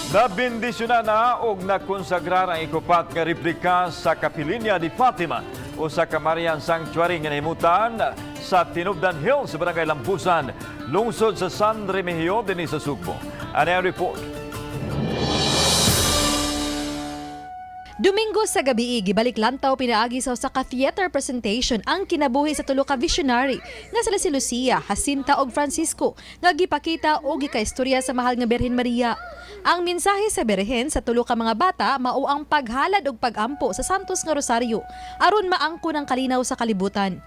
Nabindisyonan na og nakonsagrar ang ikupat nga replika sa Kapilinya ni Fatima o sa Kamarian Sanctuary nga nahimutan sa Tinubdan Hills sa Barangay Lampusan, lungsod sa San Remigio din sa Sugbo. Ano ang report? Domingo sa gabi, gibalik lantaw pinaagi sa theater presentation ang kinabuhi sa tulo ka visionary nga sila si Lucia, Jacinta ug Francisco nga gipakita og gikaistorya sa mahal nga Birhen Maria. Ang mensahe sa Birhen sa tulo ka mga bata mao ang paghalad og pagampo sa Santos nga Rosaryo aron maangko ng kalinaw sa kalibutan.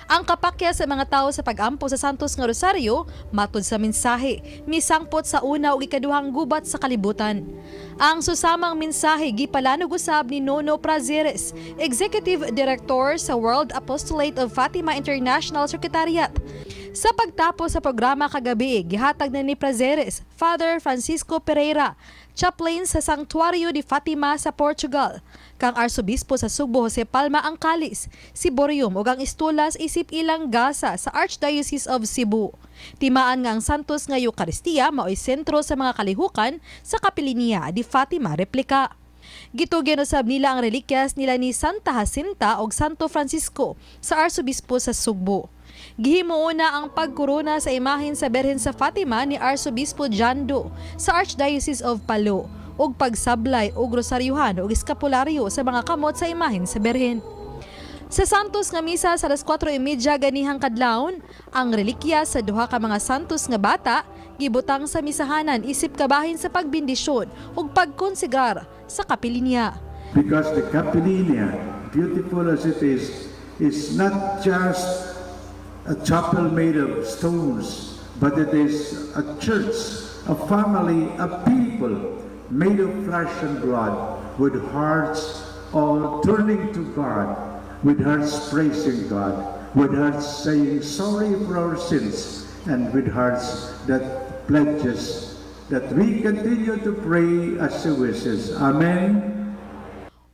Ang kapakya sa mga tao sa pagampo sa Santos nga Rosaryo, matod sa mensahe, misangpot sa una ug ikaduhang gubat sa kalibutan. Ang susamang mensahe gipalanog usab ni Nono Prazeres, Executive Director sa World Apostolate of Fatima International Secretariat. Sa pagtapos sa programa kagabi, gihatag na ni Prazeres, Father Francisco Pereira, chaplain sa Sanctuario de Fatima sa Portugal, kang Arsobispo sa Sugbo Jose Palma ang kalis, Siborium ug ang istulas isip ilang gasa sa Archdiocese of Cebu. Timaan nga ang Santos nga Eucharistia mao'y sentro sa mga kalihukan sa Kapilinya de Fatima replika. Gitugyan usab nila ang relikyas nila ni Santa Jacinta ug Santo Francisco sa Arsobispo sa Sugbo. Gihimo una ang pagkorona sa imahen sa Birhen sa Fatima ni Arsobispo Jando sa Archdiocese of Palo ug pagsablay og rosaryuhan ug eskapularyo sa mga kamot sa imahen sa Birhen. Sa Santos nga misa sa 4:30 ganihang kadlawon, ang relikya sa duha ka mga Santos nga bata gibutang sa misahanan isip kabahin sa pagbindisyon ug pagkonsegar sa Kapilinya. Because the Kapilinya, beautiful as it is not just a chapel made of stones, but it is a church, a family, a people made of flesh and blood, with hearts all turning to God, with hearts praising God, with hearts saying sorry for our sins, and with hearts that pledges that we continue to pray as He wishes. Amen.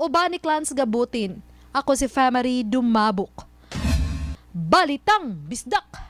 Uban ni Clans Gabutin, ako si Famary Dumabok. Balitang Bisdak!